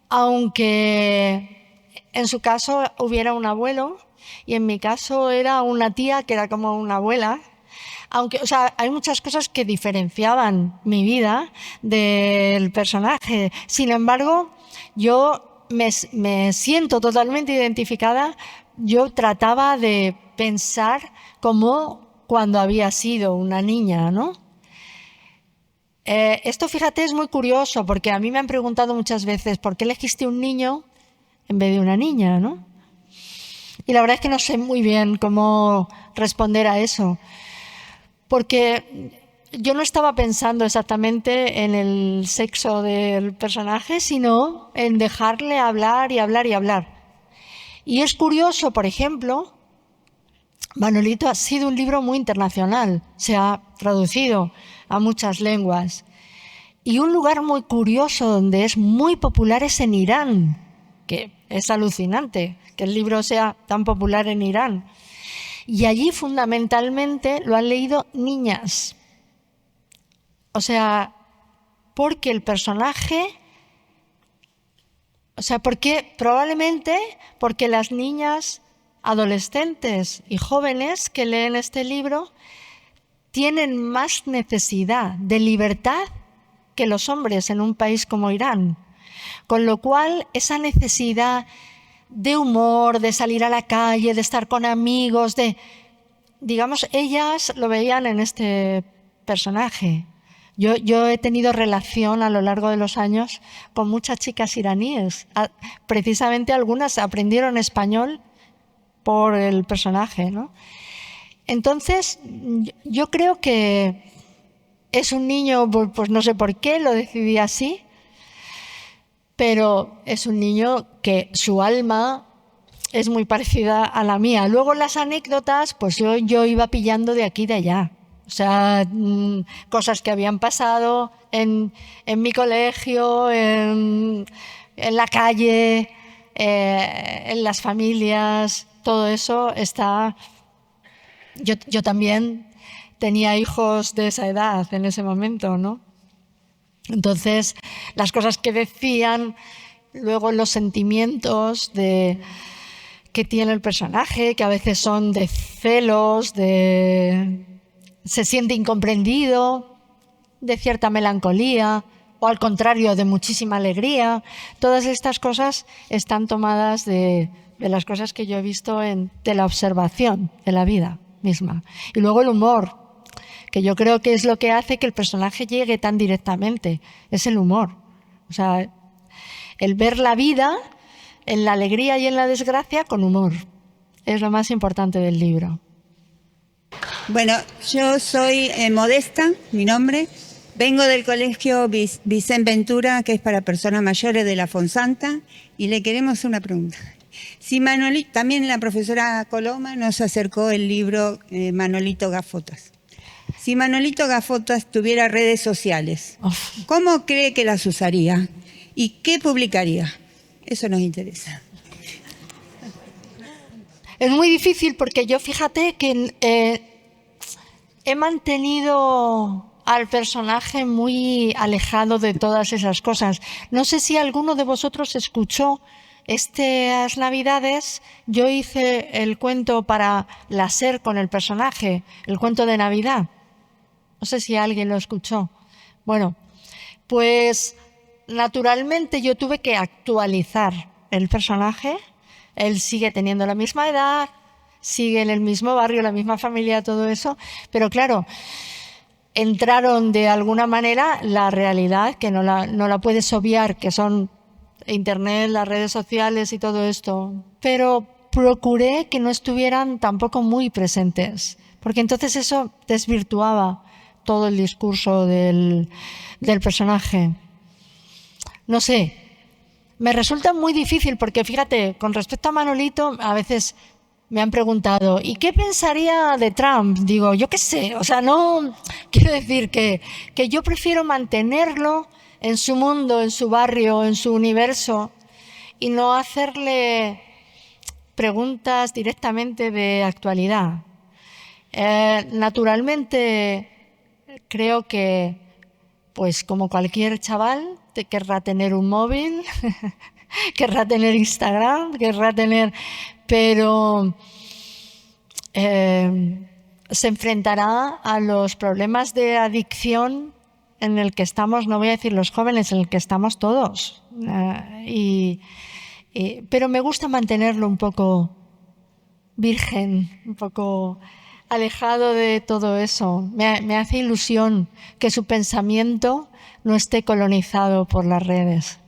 aunque en su caso hubiera un abuelo y en mi caso era una tía que era como una abuela, aunque, o sea, hay muchas cosas que diferenciaban mi vida del personaje. Sin embargo, yo me siento totalmente identificada. Yo trataba de pensar como cuando había sido una niña, ¿no? Esto, fíjate, es muy curioso porque a mí me han preguntado muchas veces ¿por qué elegiste un niño en vez de una niña, ¿no? Y la verdad es que no sé muy bien cómo responder a eso. Porque yo no estaba pensando exactamente en el sexo del personaje, sino en dejarle hablar y hablar y hablar. Y es curioso, por ejemplo, Manolito ha sido un libro muy internacional, se ha traducido a muchas lenguas. Y un lugar muy curioso donde es muy popular es en Irán, que es alucinante que el libro sea tan popular en Irán. Y allí fundamentalmente lo han leído niñas. O sea, porque el personaje, probablemente porque las niñas, adolescentes y jóvenes que leen este libro tienen más necesidad de libertad que los hombres en un país como Irán. Con lo cual, esa necesidad de humor, de salir a la calle, de estar con amigos, digamos, ellas lo veían en este personaje. Yo he tenido relación a lo largo de los años con muchas chicas iraníes. Precisamente algunas aprendieron español por el personaje, ¿no? Entonces, yo creo que es un niño, pues no sé por qué, lo decidí así, pero es un niño que su alma es muy parecida a la mía. Luego las anécdotas, pues yo iba pillando de aquí y de allá. O sea, cosas que habían pasado en mi colegio, en la calle, en las familias, todo eso está... Yo también tenía hijos de esa edad en ese momento, ¿no? Entonces, las cosas que decían, luego los sentimientos que tiene el personaje, que a veces son de celos, se siente incomprendido, de cierta melancolía, o al contrario, de muchísima alegría. Todas estas cosas están tomadas de las cosas que yo he visto de la observación de la vida misma. Y luego el humor, que yo creo que es lo que hace que el personaje llegue tan directamente, es el humor. O sea, el ver la vida en la alegría y en la desgracia con humor. Es lo más importante del libro. Bueno, yo soy Modesta, mi nombre. Vengo del colegio Vicente Ventura, que es para personas mayores de la Fonsanta, y le queremos hacer una pregunta. Si Manolito, también la profesora Coloma nos acercó el libro Manolito Gafotas. Si Manolito Gafotas tuviera redes sociales, ¿cómo cree que las usaría? ¿Y qué publicaría? Eso nos interesa. Es muy difícil porque yo, fíjate que he mantenido al personaje muy alejado de todas esas cosas. No sé si alguno de vosotros escuchó estas Navidades, yo hice el cuento para la SER con el personaje, el cuento de Navidad. No sé si alguien lo escuchó. Bueno, pues naturalmente yo tuve que actualizar el personaje. Él sigue teniendo la misma edad, sigue en el mismo barrio, la misma familia, todo eso. Pero claro, entraron de alguna manera la realidad, que no la puedes obviar, que son Internet, las redes sociales y todo esto, pero procuré que no estuvieran tampoco muy presentes, porque entonces eso desvirtuaba todo el discurso del personaje. No sé, me resulta muy difícil porque, fíjate, con respecto a Manolito, a veces me han preguntado, ¿y qué pensaría de Trump? Digo, yo qué sé, o sea, no, quiero decir que yo prefiero mantenerlo en su mundo, en su barrio, en su universo, y no hacerle preguntas directamente de actualidad. Naturalmente, creo que, pues como cualquier chaval, te querrá tener un móvil, querrá tener Instagram, querrá tener... pero se enfrentará a los problemas de adicción en el que estamos, no voy a decir los jóvenes, en el que estamos todos. Pero me gusta mantenerlo un poco virgen, un poco alejado de todo eso. Me hace ilusión que su pensamiento no esté colonizado por las redes.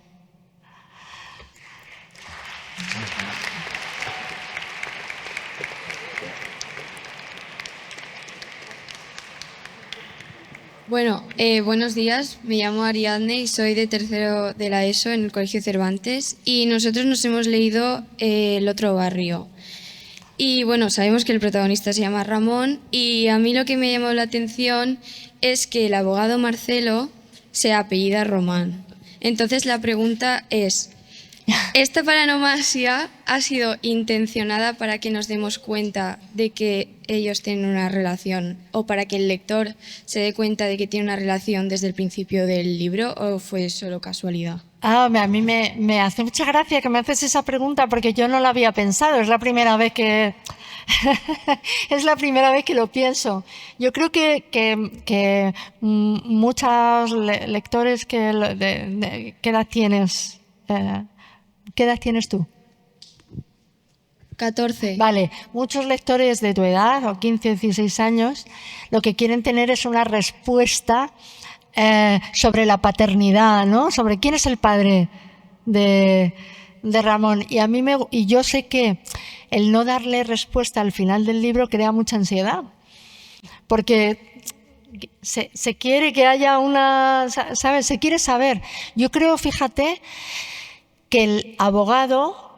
Bueno, buenos días. Me llamo Ariadne y soy de tercero de la ESO en el Colegio Cervantes. Y nosotros nos hemos leído El otro barrio. Y bueno, sabemos que el protagonista se llama Ramón. Y a mí lo que me llamó la atención es que el abogado Marcelo se apellida Román. Entonces la pregunta es, ¿esta paranomasia ha sido intencionada para que nos demos cuenta de que ellos tienen una relación o para que el lector se dé cuenta de que tiene una relación desde el principio del libro o fue solo casualidad? A mí me hace mucha gracia que me haces esa pregunta porque yo no la había pensado, es la primera vez que es la primera vez que lo pienso. Yo creo que muchos lectores ¿qué edad tienes? ¿Qué edad tienes tú? 14. Vale, muchos lectores de tu edad, o 15 o 16 años, lo que quieren tener es una respuesta sobre la paternidad, ¿no? Sobre quién es el padre de Ramón. Y yo sé que el no darle respuesta al final del libro crea mucha ansiedad, porque se quiere que haya una, ¿sabes? Se quiere saber. Yo creo, fíjate, que el abogado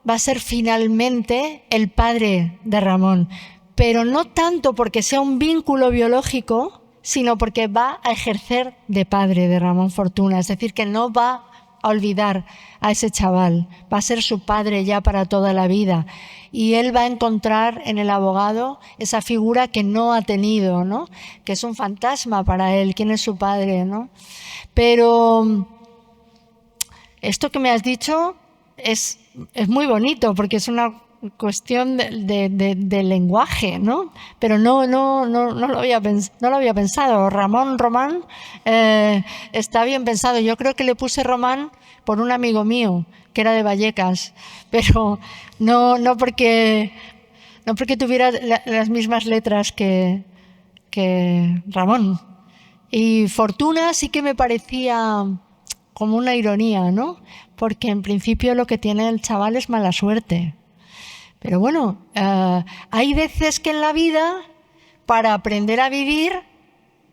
va a ser finalmente el padre de Ramón, pero no tanto porque sea un vínculo biológico, sino porque va a ejercer de padre de Ramón Fortuna, es decir, que no va a olvidar a ese chaval, va a ser su padre ya para toda la vida y él va a encontrar en el abogado esa figura que no ha tenido, ¿no? Que es un fantasma para él, quién es su padre, ¿no? Pero esto que me has dicho es muy bonito porque es una cuestión de lenguaje, ¿no? Pero no lo había pensado. Román está bien pensado. Yo creo que le puse Román por un amigo mío que era de Vallecas, pero no porque tuviera las mismas letras que Ramón. Y Fortuna sí que me parecía como una ironía, ¿no? Porque en principio lo que tiene el chaval es mala suerte. Pero bueno, hay veces que en la vida, para aprender a vivir,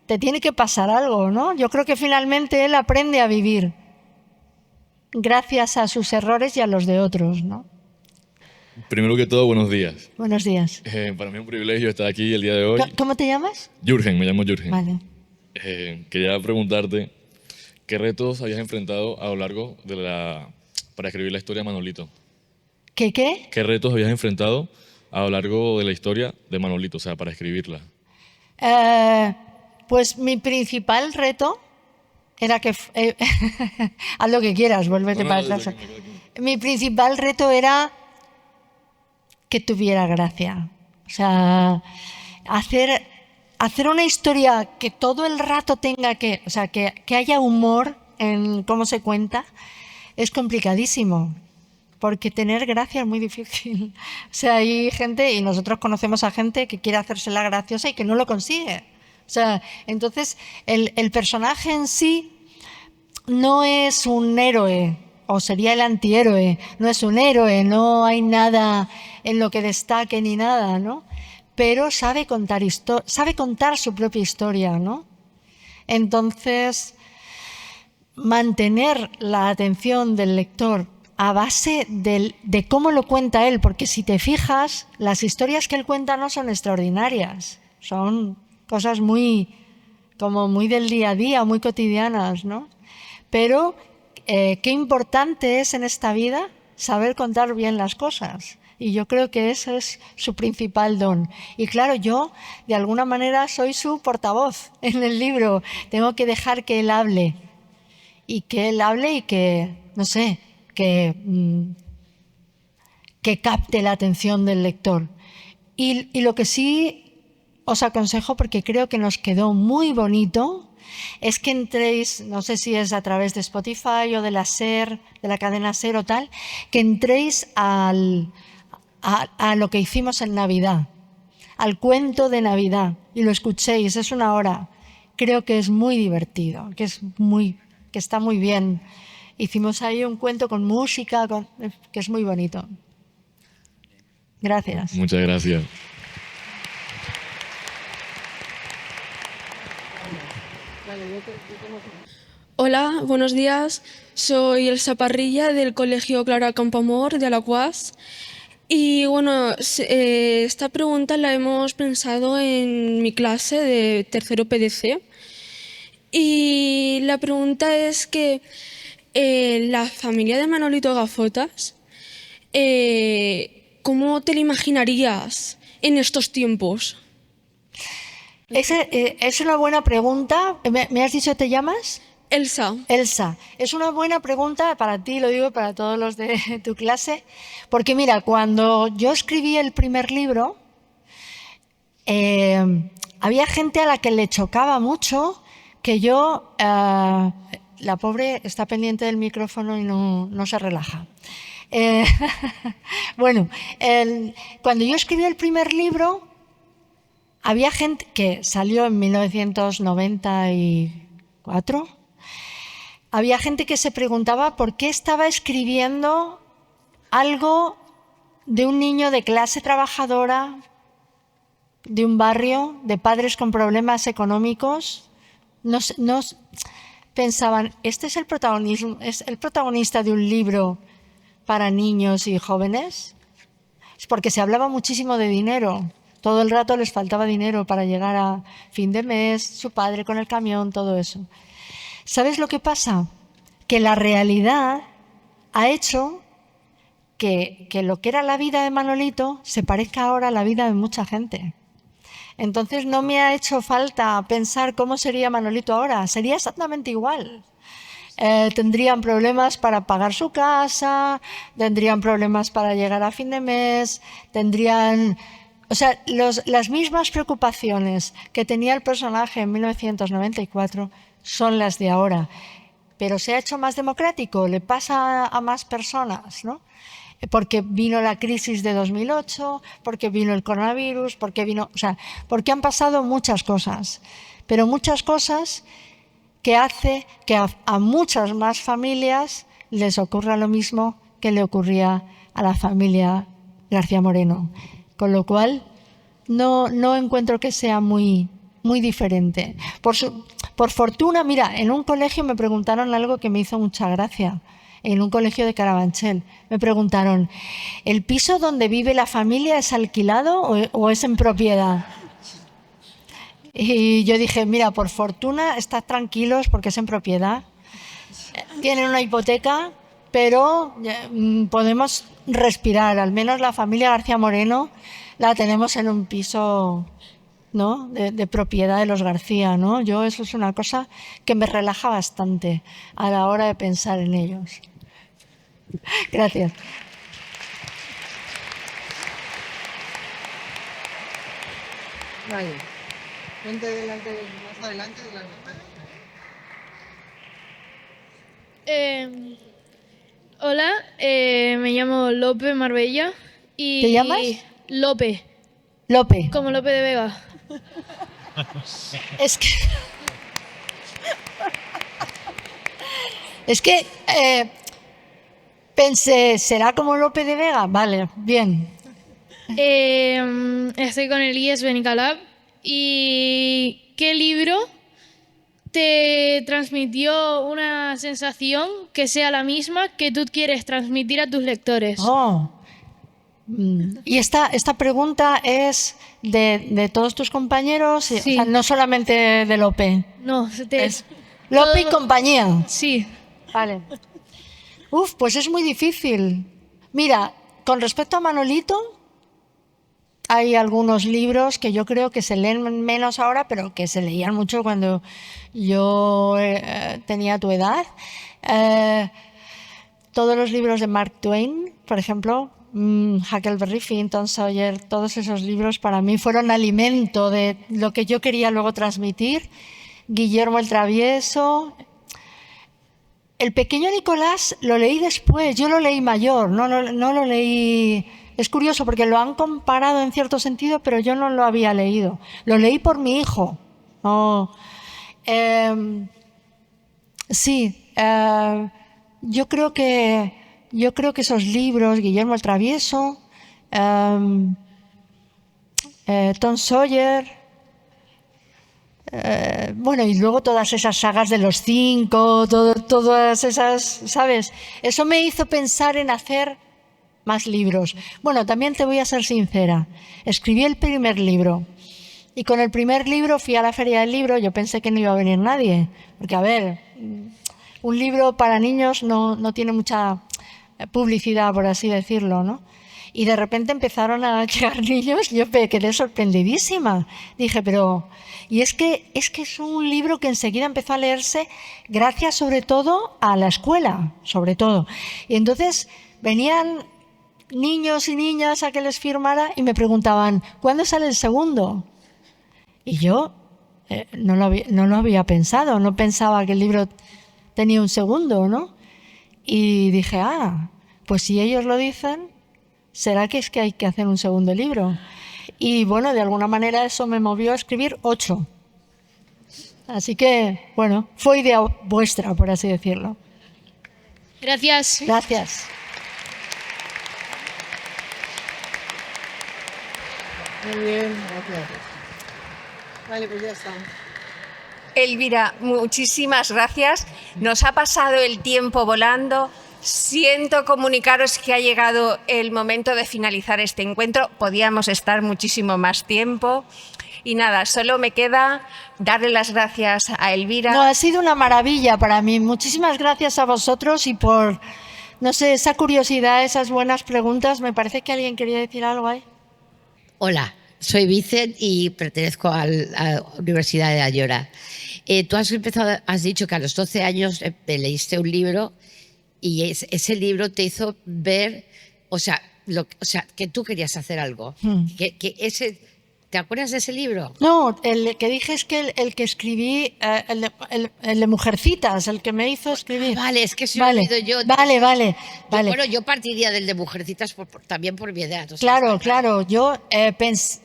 te tiene que pasar algo, ¿no? Yo creo que finalmente él aprende a vivir gracias a sus errores y a los de otros, ¿no? Primero que todo, buenos días. Buenos días. Para mí es un privilegio estar aquí el día de hoy. ¿Cómo te llamas? Jürgen, me llamo Jürgen. Vale. Quería preguntarte, ¿qué retos habías enfrentado a lo largo para escribir la historia de Manolito? ¿Qué? ¿Qué retos habías enfrentado a lo largo de la historia de Manolito, o sea, para escribirla? Pues mi principal reto era que... haz lo que quieras, vuélvete para atrás. Mi principal reto era que tuviera gracia. O sea, hacer una historia que todo el rato tenga que... O sea, que haya humor en cómo se cuenta es complicadísimo. Porque tener gracia es muy difícil. O sea, hay gente, y nosotros conocemos a gente que quiere hacérsela graciosa y que no lo consigue. O sea, entonces el personaje en sí no es un héroe o sería el antihéroe, no es un héroe, no hay nada en lo que destaque ni nada, ¿no? Pero sabe contar su propia historia, ¿no? Entonces, mantener la atención del lector a base de cómo lo cuenta él, porque si te fijas, las historias que él cuenta no son extraordinarias, son cosas muy del día a día, muy cotidianas, ¿no? Pero qué importante es en esta vida saber contar bien las cosas. Y yo creo que ese es su principal don. Y claro, yo de alguna manera soy su portavoz en el libro. Tengo que dejar que él hable. Y que él hable y que, no sé, que capte la atención del lector. Y lo que sí os aconsejo, porque creo que nos quedó muy bonito, es que entréis, no sé si es a través de Spotify o de la SER, de la cadena SER o tal, que entréis a lo que hicimos en Navidad, al cuento de Navidad, y lo escuchéis, es 1 hora. Creo que es muy divertido, que está muy bien. Hicimos ahí un cuento con música, que es muy bonito. Gracias. Muchas gracias. Hola, buenos días. Soy Elsa Parrilla del Colegio Clara Campoamor de Alacuás. Y bueno, esta pregunta la hemos pensado en mi clase de tercero PDC. Y la pregunta es que la familia de Manolito Gafotas, ¿cómo te la imaginarías en estos tiempos? Es una buena pregunta. ¿Me has dicho te llamas? Elsa. Elsa. Es una buena pregunta para ti, lo digo para todos los de tu clase, porque mira, cuando yo escribí el primer libro, había gente a la que le chocaba mucho que yo... la pobre está pendiente del micrófono y no se relaja. Bueno, cuando yo escribí el primer libro, había gente que salió en 1994. Había gente que se preguntaba por qué estaba escribiendo algo de un niño de clase trabajadora, de un barrio, de padres con problemas económicos. Pensaban, ¿este es el protagonista de un libro para niños y jóvenes? Es porque se hablaba muchísimo de dinero. Todo el rato les faltaba dinero para llegar a fin de mes, su padre con el camión, todo eso. ¿Sabes lo que pasa? Que la realidad ha hecho que lo que era la vida de Manolito se parezca ahora a la vida de mucha gente. Entonces no me ha hecho falta pensar cómo sería Manolito ahora. Sería exactamente igual. Tendrían problemas para pagar su casa, tendrían problemas para llegar a fin de mes, tendrían... O sea, las mismas preocupaciones que tenía el personaje en 1994 son las de ahora. Pero se ha hecho más democrático, le pasa a más personas, ¿no? Porque vino la crisis de 2008, porque vino el coronavirus, porque han pasado muchas cosas, pero muchas cosas que hace que a muchas más familias les ocurra lo mismo que le ocurría a la familia García Moreno. Con lo cual, no encuentro que sea muy diferente. Por fortuna, mira, en un colegio me preguntaron algo que me hizo mucha gracia. En un colegio de Carabanchel. Me preguntaron, ¿el piso donde vive la familia es alquilado o es en propiedad? Y yo dije, mira, por fortuna, estad tranquilos porque es en propiedad. Tienen una hipoteca, pero podemos respirar. Al menos la familia García Moreno la tenemos en un piso, ¿no? de propiedad de los García, ¿no? Eso es una cosa que me relaja bastante a la hora de pensar en ellos. Gracias. Vale. Vente más adelante. Hola, me llamo Lope Marbella. Y ¿Te llamas? Lope. Lope. Como Lope de Vega. Es que Pensé, ¿será como Lope de Vega? Vale, bien. Estoy con el IES Benicalab. ¿Y qué libro te transmitió una sensación que sea la misma que tú quieres transmitir a tus lectores? Oh. Y esta pregunta es de todos tus compañeros, Sí. o sea, no solamente de Lope. No, Es Lope y compañía. Sí. Vale. Uf, pues es muy difícil. Mira, con respecto a Manolito, hay algunos libros que yo creo que se leen menos ahora, pero que se leían mucho cuando yo tenía tu edad. Todos los libros de Mark Twain, por ejemplo, Huckleberry Finn, Tom Sawyer, todos esos libros para mí fueron alimento de lo que yo quería luego transmitir. Guillermo el Travieso. El pequeño Nicolás lo leí después, yo lo leí mayor, no lo leí... Es curioso porque lo han comparado en cierto sentido, pero yo no lo había leído. Lo leí por mi hijo. No. Sí, yo creo que esos libros, Guillermo el Travieso, Tom Sawyer, bueno, y luego todas esas sagas de los 5, todas esas, ¿sabes? Eso me hizo pensar en hacer más libros. Bueno, también te voy a ser sincera. Escribí el primer libro y con el primer libro fui a la feria del libro. Yo pensé que no iba a venir nadie, porque a ver, un libro para niños no tiene mucha publicidad, por así decirlo, ¿no? Y de repente empezaron a llegar niños y yo me quedé sorprendidísima. Dije, pero... Y es que es un libro que enseguida empezó a leerse gracias sobre todo a la escuela, sobre todo. Y entonces venían niños y niñas a que les firmara y me preguntaban, ¿cuándo sale el segundo? Y yo no lo había pensado, no pensaba que el libro tenía un segundo, ¿no? Y dije, pues si ellos lo dicen, ¿será que es que hay que hacer un segundo libro? Y bueno, de alguna manera eso me movió a escribir 8. Así que, bueno, fue idea vuestra, por así decirlo. Gracias. Gracias. Muy bien, gracias. Vale, pues ya está. Elvira, muchísimas gracias. Nos ha pasado el tiempo volando. Siento comunicaros que ha llegado el momento de finalizar este encuentro. Podíamos estar muchísimo más tiempo. Y nada, solo me queda darle las gracias a Elvira. No, ha sido una maravilla para mí. Muchísimas gracias a vosotros y por, no sé, esa curiosidad, esas buenas preguntas. Me parece que alguien quería decir algo ahí. Hola, soy Vicent y pertenezco a la Universidad de Ayora. Tú has dicho que a los 12 años leíste un libro y ese libro te hizo ver, que tú querías hacer algo. ¿Te acuerdas de ese libro? No, el que dije es que el que escribí, el de Mujercitas, el que me hizo escribir. Vale, es que se vale, lo he leído yo. Vale. Bueno, yo partiría del de Mujercitas también por mi edad. Claro, yo pensé,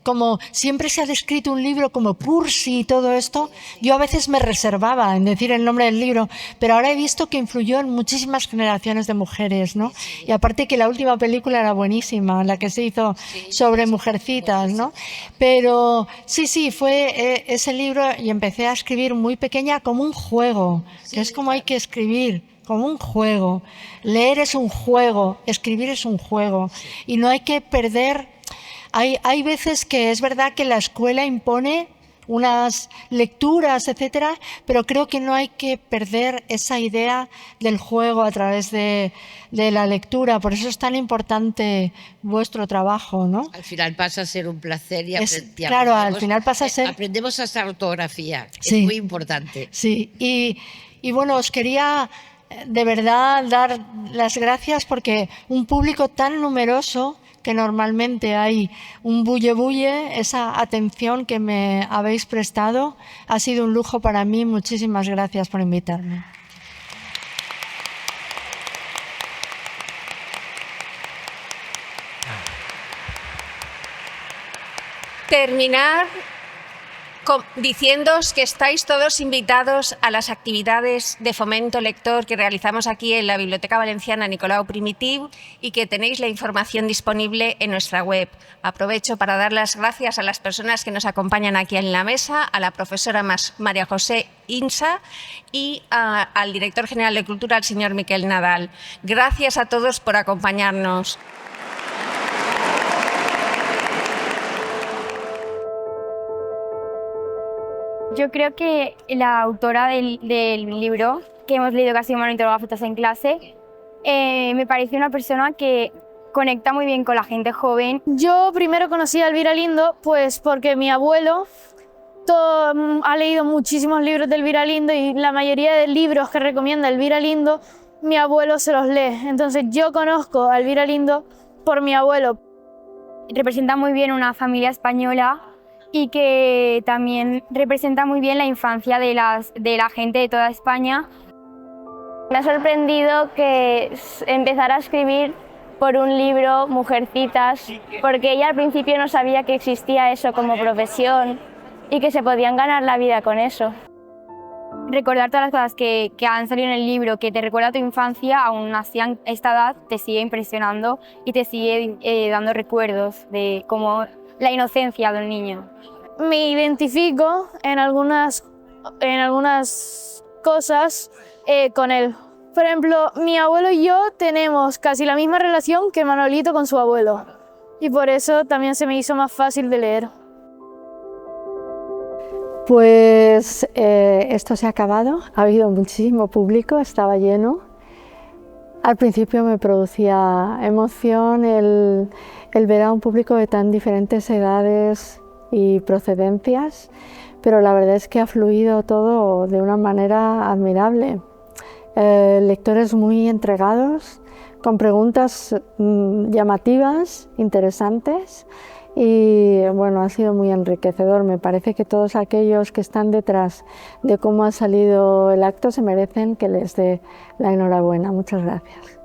como siempre se ha descrito un libro como Pursi y todo esto, yo a veces me reservaba en decir el nombre del libro, pero ahora he visto que influyó en muchísimas generaciones de mujeres, ¿no? Y aparte que la última película era buenísima, la que se hizo sobre Mujercitas, ¿no? Pero sí, fue ese libro y empecé a escribir muy pequeña como un juego, que es como hay que escribir. Como un juego. Leer es un juego, escribir es un juego. Y no hay que perder... Hay veces que es verdad que la escuela impone unas lecturas, etcétera, pero creo que no hay que perder esa idea del juego a través de la lectura. Por eso es tan importante vuestro trabajo, ¿no? Al final pasa a ser un placer y claro, al final pasa a ser... Aprendemos hasta ortografía, sí, es muy importante. Sí, y bueno, os quería de verdad dar las gracias porque un público tan numeroso, que normalmente hay un bulle, esa atención que me habéis prestado, ha sido un lujo para mí. Muchísimas gracias por invitarme. Diciéndoos que estáis todos invitados a las actividades de fomento lector que realizamos aquí en la Biblioteca Valenciana Nicolau Primitiu y que tenéis la información disponible en nuestra web. Aprovecho para dar las gracias a las personas que nos acompañan aquí en la mesa, a la profesora María José Insa y al director general de Cultura, el señor Miquel Nadal. Gracias a todos por acompañarnos. Yo creo que la autora del libro, que hemos leído casi un Manolito Gafotas en clase, me parece una persona que conecta muy bien con la gente joven. Yo primero conocí a Elvira Lindo pues porque mi abuelo ha leído muchísimos libros de Elvira Lindo y la mayoría de libros que recomienda Elvira Lindo, mi abuelo se los lee. Entonces yo conozco a Elvira Lindo por mi abuelo. Representa muy bien una familia española y que también representa muy bien la infancia de la gente de toda España. Me ha sorprendido que empezara a escribir por un libro, Mujercitas, porque ella al principio no sabía que existía eso como profesión y que se podían ganar la vida con eso. Recordar todas las cosas que han salido en el libro, que te recuerda a tu infancia, aún así a esta edad, te sigue impresionando y te sigue dando recuerdos de cómo la inocencia de un niño. Me identifico en algunas cosas con él. Por ejemplo, mi abuelo y yo tenemos casi la misma relación que Manolito con su abuelo. Y por eso también se me hizo más fácil de leer. Pues esto se ha acabado. Ha habido muchísimo público, estaba lleno. Al principio me producía emoción el ver a un público de tan diferentes edades y procedencias, pero la verdad es que ha fluido todo de una manera admirable. Lectores muy entregados, con preguntas llamativas, interesantes, y bueno, ha sido muy enriquecedor. Me parece que todos aquellos que están detrás de cómo ha salido el acto se merecen que les dé la enhorabuena. Muchas gracias.